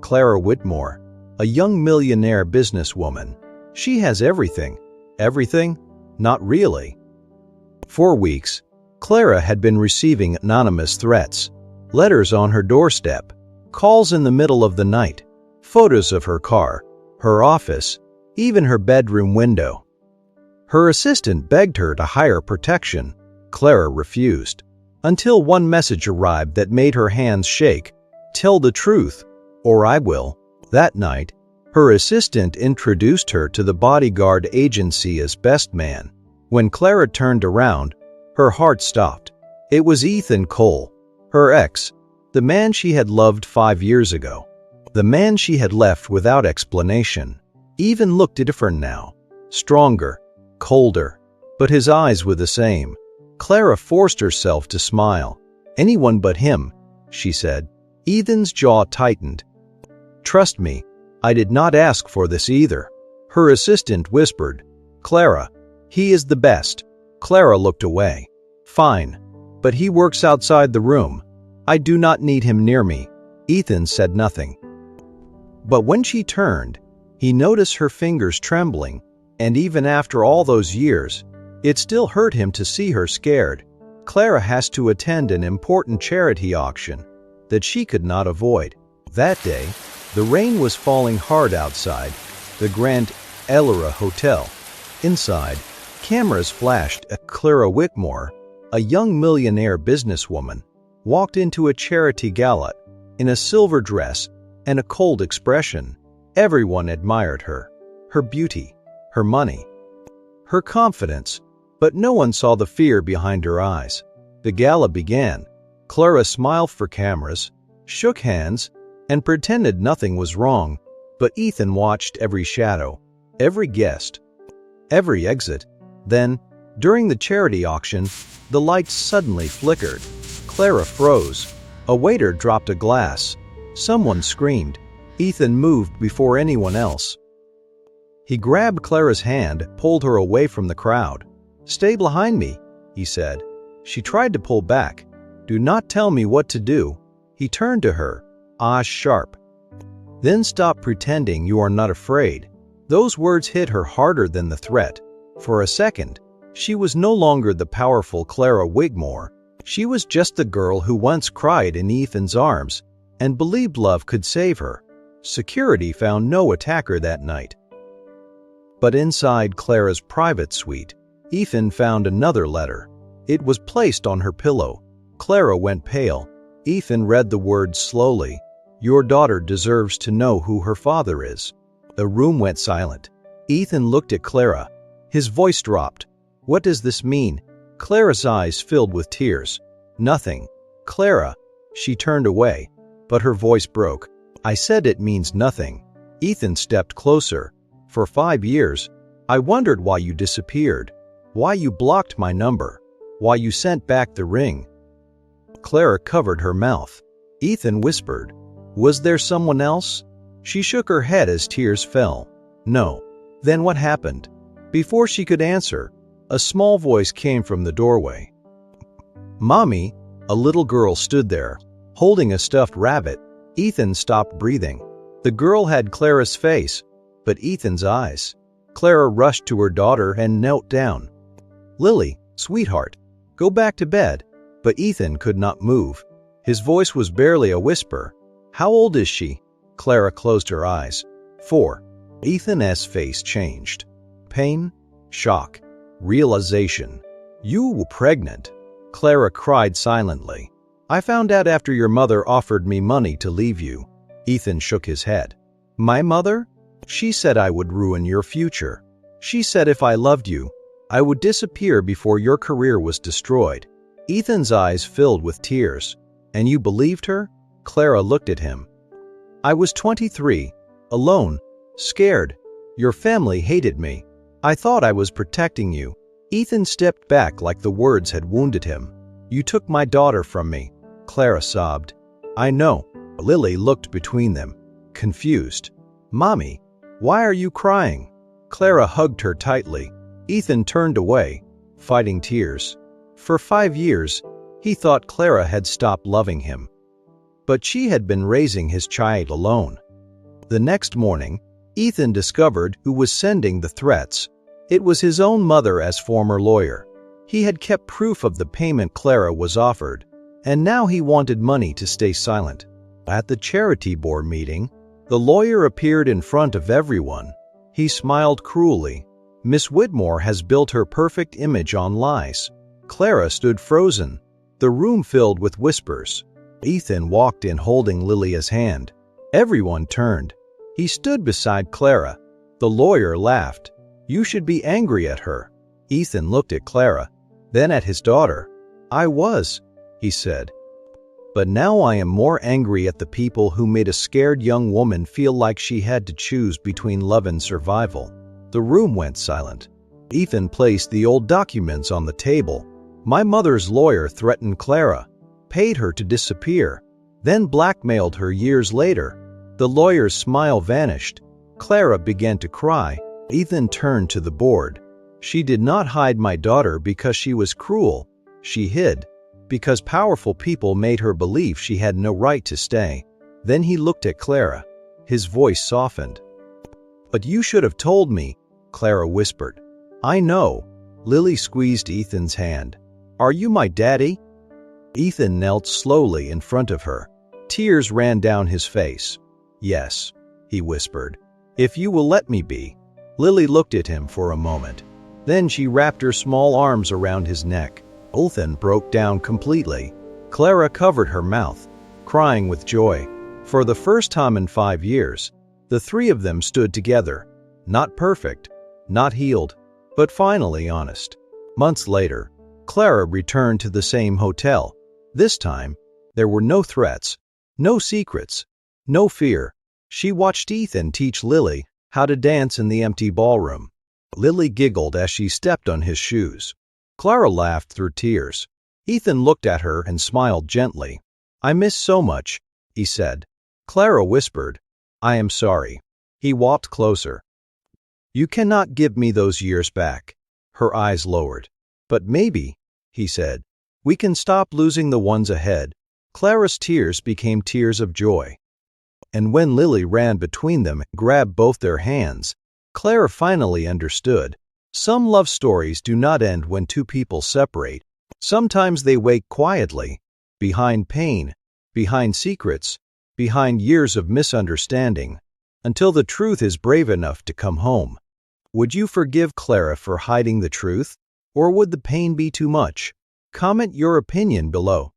Clara Whitmore, a young millionaire businesswoman. She has everything. Everything? Not really. For weeks, Clara had been receiving anonymous threats, letters on her doorstep, calls in the middle of the night, photos of her car, her office, even her bedroom window. Her assistant begged her to hire protection. Clara refused, until one message arrived that made her hands shake. "Tell the truth, or I will." That night, her assistant introduced her to the Bodyguard agency as best man. When Clara turned around, her heart stopped. It was Ethan Cole, her ex, the man she had loved 5 years ago. The man she had left without explanation. Ethan looked different now, stronger, colder, but his eyes were the same. Clara forced herself to smile. "Anyone but him," she said. Ethan's jaw tightened. "Trust me, I did not ask for this either." Her assistant whispered, "Clara, he is the best." Clara looked away. "Fine, but he works outside the room. I do not need him near me." Ethan said nothing. But when she turned, he noticed her fingers trembling, and even after all those years, it still hurt him to see her scared. Clara has to attend an important charity auction that she could not avoid. That day, the rain was falling hard outside the Grand Elora Hotel. Inside, cameras flashed as Clara Whitmore, a young millionaire businesswoman, walked into a charity gala in a silver dress and a cold expression. Everyone admired her, her beauty, her money, her confidence, but no one saw the fear behind her eyes. The gala began. Clara smiled for cameras, shook hands, and pretended nothing was wrong, but Ethan watched every shadow, every guest, every exit. Then, during the charity auction, the lights suddenly flickered. Clara froze. A waiter dropped a glass. Someone screamed. Ethan moved before anyone else. He grabbed Clara's hand, pulled her away from the crowd. "Stay behind me," he said. She tried to pull back. "Do not tell me what to do." He turned to her, eyes sharp. "Then stop pretending you are not afraid." Those words hit her harder than the threat. For a second, she was no longer the powerful Clara Whitmore. She was just the girl who once cried in Ethan's arms and believed love could save her. Security found no attacker that night. But inside Clara's private suite, Ethan found another letter. It was placed on her pillow. Clara went pale. Ethan read the words slowly. "Your daughter deserves to know who her father is." The room went silent. Ethan looked at Clara. His voice dropped. "What does this mean?" Clara's eyes filled with tears. "Nothing." "Clara." She turned away, but her voice broke. "I said it means nothing." Ethan stepped closer. "For 5 years, I wondered why you disappeared, why you blocked my number, why you sent back the ring." Clara covered her mouth. Ethan whispered, "Was there someone else?" She shook her head as tears fell. "No." "Then what happened?" Before she could answer, a small voice came from the doorway. "Mommy." A little girl stood there, holding a stuffed rabbit. Ethan stopped breathing. The girl had Clara's face, but Ethan's eyes. Clara rushed to her daughter and knelt down. "Lily, sweetheart, go back to bed." But Ethan could not move. His voice was barely a whisper. "How old is she?" Clara closed her eyes. 4. Ethan's face changed. Pain, shock, realization. "You were pregnant." Clara cried silently. "I found out after your mother offered me money to leave you." Ethan shook his head. "My mother? She said I would ruin your future. She said if I loved you, I would disappear before your career was destroyed." Ethan's eyes filled with tears. "And you believed her?" Clara looked at him. "I was 23, alone, scared. Your family hated me. I thought I was protecting you." Ethan stepped back like the words had wounded him. "You took my daughter from me," Clara sobbed. "I know." Lily looked between them, confused. "Mommy, why are you crying?" Clara hugged her tightly. Ethan turned away, fighting tears. For 5 years, he thought Clara had stopped loving him. But she had been raising his child alone. The next morning, Ethan discovered who was sending the threats. It was his own mother as former lawyer. He had kept proof of the payment Clara was offered, and now he wanted money to stay silent. At the charity board meeting, the lawyer appeared in front of everyone. He smiled cruelly. Miss Whitmore has built her perfect image on lies. Clara stood frozen, the room filled with whispers. Ethan walked in holding Lilia's hand. Everyone turned. He stood beside Clara. The lawyer laughed. "You should be angry at her." Ethan looked at Clara, then at his daughter. "I was," he said. "But now I am more angry at the people who made a scared young woman feel like she had to choose between love and survival." The room went silent. Ethan placed the old documents on the table. "My mother's lawyer threatened Clara, paid her to disappear, then blackmailed her years later." The lawyer's smile vanished. Clara began to cry. Ethan turned to the board. "She did not hide my daughter because she was cruel. She hid because powerful people made her believe she had no right to stay." Then he looked at Clara. His voice softened. "But you should have told me," Clara whispered. "I know." Lily squeezed Ethan's hand. "Are you my daddy?" Ethan knelt slowly in front of her. Tears ran down his face. "Yes," he whispered, "if you will let me be." Lily looked at him for a moment. Then she wrapped her small arms around his neck. Ethan broke down completely. Clara covered her mouth, crying with joy. For the first time in 5 years, the three of them stood together, not perfect, not healed, but finally honest. Months later, Clara returned to the same hotel. This time, there were no threats, no secrets, no fear. She watched Ethan teach Lily how to dance in the empty ballroom. Lily giggled as she stepped on his shoes. Clara laughed through tears. Ethan looked at her and smiled gently. "I miss so much," he said. Clara whispered, "I am sorry." He walked closer. "You cannot give me those years back." Her eyes lowered. "But maybe," he said, "we can stop losing the ones ahead." Clara's tears became tears of joy. And when Lily ran between them and grabbed both their hands, Clara finally understood. Some love stories do not end when two people separate. Sometimes they wait quietly, behind pain, behind secrets, behind years of misunderstanding, until the truth is brave enough to come home. Would you forgive Clara for hiding the truth, or would the pain be too much? Comment your opinion below.